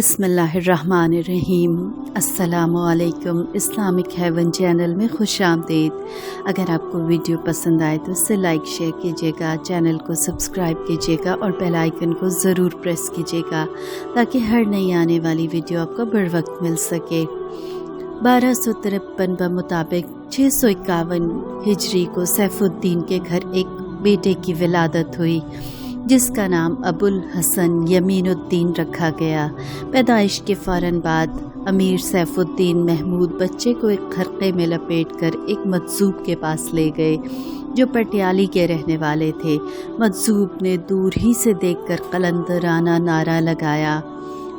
बिस्मिल्लाहिर्रहमानिर्रहीम। अस्सलामुअलैकुम। Islamic haven channel में खुश आमदीद। अगर आपको वीडियो पसंद आए तो इसे लाइक शेयर कीजिएगा, चैनल को सब्सक्राइब कीजिएगा और बेल आइकन को ज़रूर प्रेस कीजिएगा ताकि हर नई आने वाली वीडियो आपको बर वक्त मिल सके। 1253 मुताबिक 651 हिजरी को सैफुद्दीन के घर एक बेटे की विलादत हुई जिसका नाम अबुल हसन यमीनुद्दीन रखा गया। पैदाइश के फ़ौरन बाद अमीर सैफुद्दीन महमूद बच्चे को एक खरक़े में लपेटकर एक मजज़ूब के पास ले गए जो पटियाली के रहने वाले थे। मजज़ूब ने दूर ही से देखकर कलंदराना नारा लगाया,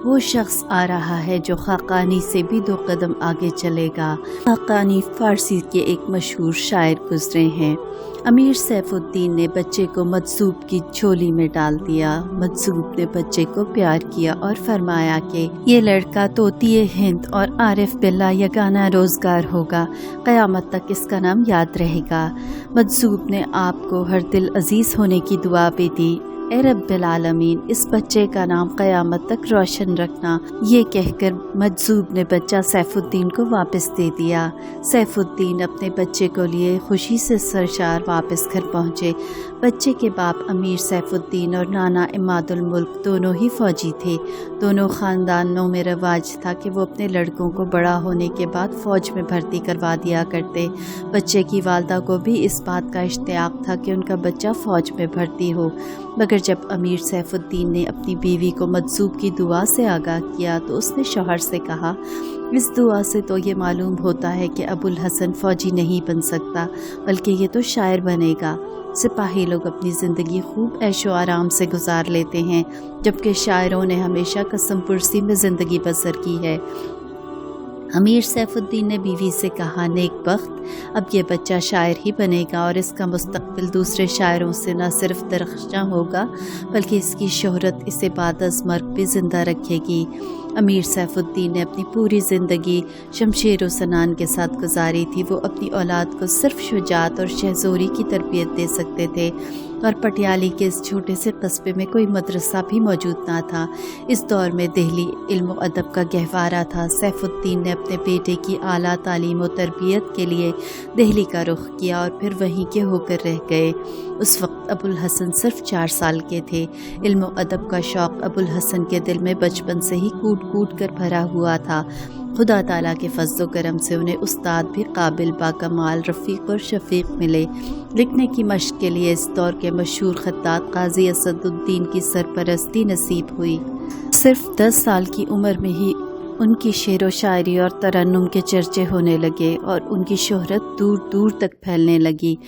वो शख्स आ रहा है जो खाकानी से भी 2 कदम आगे चलेगा। खाकानी फ़ारसी के एक मशहूर शायर गुज़रे हैं। अमीर सैफुद्दीन ने बच्चे को मजज़ूब की झोली में डाल दिया। मजज़ूब ने बच्चे को प्यार किया और फरमाया कि ये लड़का तोतिए हिंद और आरिफ बिल्ला यगाना रोज़गार होगा, क़यामत तक इसका नाम याद रहेगा। मजज़ूब ने आपको हर दिल अजीज़ होने की दुआ भी दी। ए रब्बिल आलमीन, इस बच्चे का नाम क़यामत तक रोशन रखना। ये कहकर मजज़ूब ने बच्चा सैफुद्दीन को वापस दे दिया। सैफुद्दीन अपने बच्चे को लिए खुशी से सरशार वापस घर पहुँचे। बच्चे के बाप अमीर सैफुद्दीन और नाना इमादुल मुल्क दोनों ही फ़ौजी थे। दोनों ख़ानदानों में रवाज था कि वो अपने लड़कों को बड़ा होने के बाद फ़ौज में भर्ती करवा दिया करते। बच्चे की वालदा को भी इस बात का इश्तियाक़ था कि उनका बच्चा फ़ौज में भर्ती हो। मगर जब अमीर सैफुद्दीन ने अपनी बीवी को मजज़ूब की दुआ से आगाह किया तो उसने शौहर से कहा, इस दुआ से तो ये मालूम होता है कि अबुल हसन फ़ौजी नहीं बन सकता, बल्कि ये तो शायर बनेगा। सिपाही लोग अपनी ज़िंदगी खूब ऐशो आराम से गुजार लेते हैं, जबकि शायरों ने हमेशा कसम पुरसी में ज़िंदगी बसर की है। अमीर सैफुद्दीन ने बीवी से कहा, नेक बख्त, अब ये बच्चा शायर ही बनेगा और इसका मुस्तकबिल दूसरे शायरों से न सिर्फ दरख्शां होगा बल्कि इसकी शोहरत इसे बाद अज़ मर्ग भी ज़िंदा रखेगी। अमीर सैफुद्दीन ने अपनी पूरी ज़िंदगी शमशेर व सनान के साथ गुजारी थी। वो अपनी औलाद को सिर्फ शुजात और शहज़ोरी की तरबियत दे सकते थे और पटियाली के इस छोटे से कस्बे में कोई मदरसा भी मौजूद ना था। इस दौर में दिल्ली इल्म व अदब का गहवारा था। सैफुद्दीन ने अपने बेटे की आला तालीम व तरबियत के लिए दिल्ली का रुख किया और फिर वहीं के होकर रह गए। उस वक्त अबुल हसन सिर्फ 4 साल के थे। इल्म व अदब का शौक़ अबुल हसन के दिल में बचपन से ही कूट कूट कर भरा हुआ था। खुदा ताला के फज़्ल व करम से उन्हें उस्ताद भी काबिल, बाकमाल, रफ़ीक और शफ़ीक मिले। लिखने की मश्क के लिए इस दौर के मशहूर खत्तात काज़ी असदुद्दीन की सरपरस्ती नसीब हुई। सिर्फ 10 साल की उम्र में ही उनकी शेर व शायरी और तरन्नुम के चर्चे होने लगे और उनकी शोहरत दूर दूर तक फैलने लगी।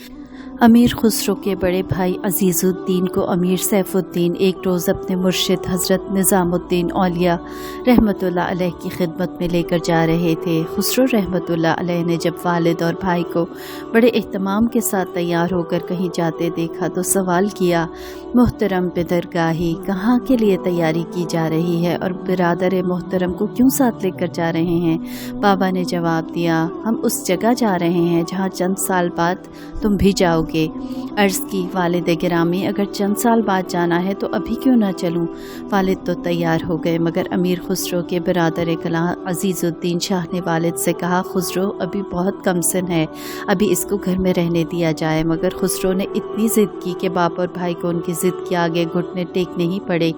अमीर खुसरो के बड़े भाई अज़ीज़ुद्दीन को अमीर सैफुद्दीन एक रोज़ अपने मुर्शिद हज़रत निज़ामुद्दीन औलिया रहमतुल्लाह अलैह की खिदमत में लेकर जा रहे थे। खुसरो रहमतुल्लाह अलैह ने जब वालिद और भाई को बड़े एहतमाम के साथ तैयार होकर कहीं जाते देखा तो सवाल किया, मोहतरम पिदरगाही, कहाँ के लिए तैयारी की जा रही है और बिरादर मोहतरम को क्यों साथ लेकर जा रहे हैं? बाबा ने जवाब दिया, हम उस जगह जा रहे हैं जहाँ चंद साल बाद तुम भी जाओगे। अर्ज़ की, वालिद गिरामी, अगर चंद साल बाद जाना है तो अभी क्यों ना चलूं? वालिद तो तैयार हो गए, मगर अमीर खुसरो के बिरादर कलां अज़ीज़ुद्दीन शाह ने वालिद से कहा, खुसरो अभी बहुत कम सिन है, अभी इसको घर में रहने दिया जाए। मगर खुसरो ने इतनी ज़िद की कि बाप और भाई को उनकी ज़िद के आगे घुटने टेकने ही पड़े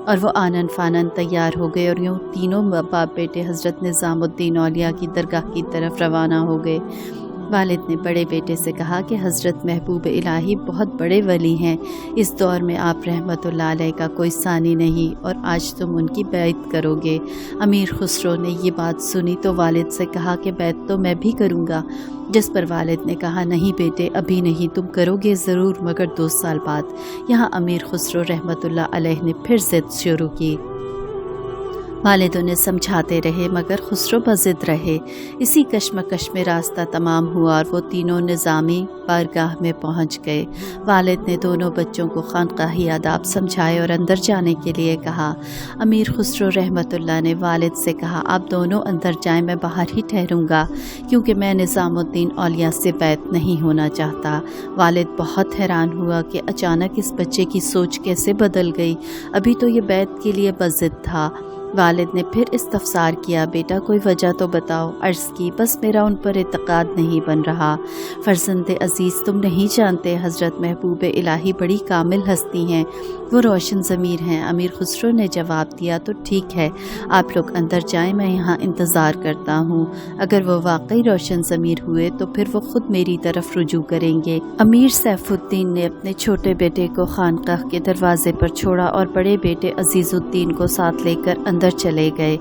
और वो आनन फानन तैयार हो गए और यूँ तीनों बाप बेटे हज़रत निज़ामुद्दीन औलिया की दरगाह की तरफ रवाना हो गए। वालिद ने बड़े बेटे से कहा कि हज़रत महबूब इलाही बहुत बड़े वली हैं, इस दौर में आप रहमतुल्लाह अलैह का कोई सानी नहीं और आज तुम उनकी बैत करोगे। अमीर खुसरो ने ये बात सुनी तो वालिद से कहा कि बैत तो मैं भी करूँगा। जिस पर वालिद ने कहा, नहीं बेटे, अभी नहीं, तुम करोगे ज़रूर, मगर 2 साल बाद। यहाँ अमीर खुसरो रहमतुल्लाह अलैह ने फिर ज़िद शुरू की। वालिद उन्हें समझाते रहे मगर खुसरो बज़िद रहे। इसी कश्मकश में रास्ता तमाम हुआ और वो तीनों निज़ामी बारगाह में पहुंच गए। वालिद ने दोनों बच्चों को खानकाही आदाब समझाए और अंदर जाने के लिए कहा। अमीर खुसरो रहमतुल्लाह ने वालिद से कहा, आप दोनों अंदर जाएं, मैं बाहर ही ठहरूंगा क्योंकि मैं निज़ामुद्दीन औलिया से बैत नहीं होना चाहता। वालिद बहुत हैरान हुआ कि अचानक इस बच्चे की सोच कैसे बदल गई। अभी तो ये बैत के लिए बज़िद था। والد نے پھر استفسار کیا، بیٹا کوئی وجہ تو بتاؤ۔ عرض کی، بس میرا ان پر اعتقاد نہیں بن رہا۔ فرزند عزیز، تم نہیں جانتے حضرت محبوب الہی بڑی کامل ہستی ہیں، وہ روشن ضمیر ہیں۔ امیر خسرو نے جواب دیا، تو ٹھیک ہے، آپ لوگ اندر جائیں، میں یہاں انتظار کرتا ہوں۔ اگر وہ واقعی روشن ضمیر ہوئے تو پھر وہ خود میری طرف رجوع کریں گے۔ امیر سیف الدین نے اپنے چھوٹے بیٹے کو خانقاہ کے دروازے پر چھوڑا اور بڑے بیٹے عزیز الدین کو ساتھ لے کر اندر چلے گئے۔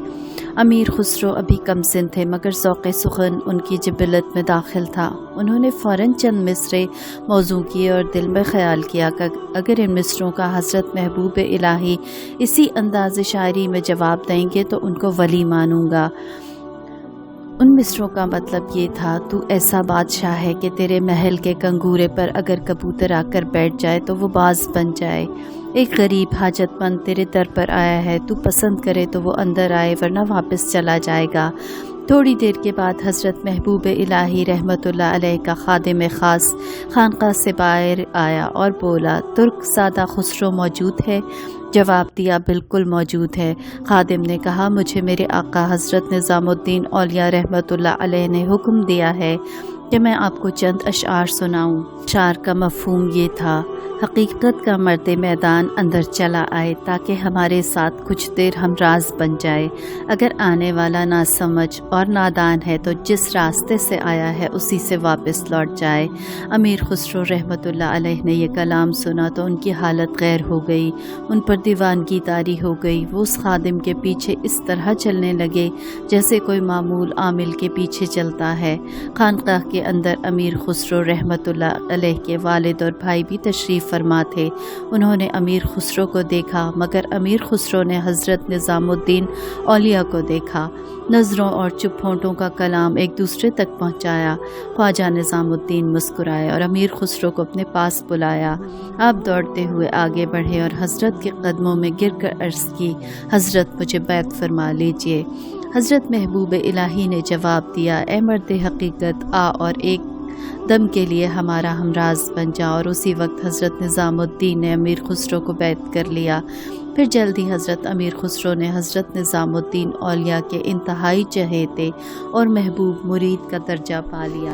امیر خسرو ابھی کم سن تھے مگر ذوق سخن ان کی جبلت میں داخل تھا۔ انہوں نے فوراً چند مصرے موزوں کیے اور دل میں خیال کیا کہ اگر ان مصروں کا حضرت محبوب الہی اسی انداز شاعری میں جواب دیں گے تو ان کو ولی مانوں گا۔ ان مصروں کا مطلب یہ تھا، تو ایسا بادشاہ ہے کہ تیرے محل کے کنگورے پر اگر کبوتر آ کر بیٹھ جائے تو وہ باز بن جائے۔ ایک غریب حاجت مند تیرے در پر آیا ہے، تو پسند کرے تو وہ اندر آئے ورنہ واپس چلا جائے گا۔ تھوڑی دیر کے بعد حضرت محبوب الہی رحمت اللہ علیہ کا خادم خاص خانقاہ سے باہر آیا اور بولا، ترک زادہ خسرو موجود ہے؟ جواب دیا، بالکل موجود ہے۔ خادم نے کہا، مجھے میرے آقا حضرت نظام الدین اولیاء رحمت اللہ علیہ نے حکم دیا ہے کہ میں آپ کو چند اشعار سناؤں۔ اشعار کا مفہوم یہ تھا، حقیقت کا مرد میدان اندر چلا آئے تاکہ ہمارے ساتھ کچھ دیر ہمراز بن جائے۔ اگر آنے والا ناسمجھ اور نادان ہے تو جس راستے سے آیا ہے اسی سے واپس لوٹ جائے۔ امیر خسرو رحمت اللہ علیہ نے یہ کلام سنا تو ان کی حالت غیر ہو گئی، ان پر دیوانگی طاری ہو گئی۔ وہ اس خادم کے پیچھے اس طرح چلنے لگے جیسے کوئی معمول عامل کے پیچھے چلتا ہے۔ خانقاہ کے اندر امیر خسرو رحمت اللہ علیہ کے والد اور بھائی بھی تشریف فرما تھے۔ انہوں نے امیر خسرو کو دیکھا مگر امیر خسرو نے حضرت نظام الدین اولیاء کو دیکھا۔ نظروں اور چپ ہونٹوں کا کلام ایک دوسرے تک پہنچایا۔ خواجہ نظام الدین مسکرائے اور امیر خسرو کو اپنے پاس بلایا۔ آپ دوڑتے ہوئے آگے بڑھے اور حضرت کے قدموں میں گر کر عرض کی، حضرت مجھے بیعت فرما لیجئے۔ حضرت محبوب الہی نے جواب دیا، اے مرد حقیقت، آ اور ایک دم کے لیے ہمارا ہمراز بن جا۔ اور اسی وقت حضرت نظام الدین نے امیر خسرو کو بیعت کر لیا۔ پھر جلدی حضرت امیر خسرو نے حضرت نظام الدین اولیاء کے انتہائی چہیتے اور محبوب مرید کا درجہ پا لیا۔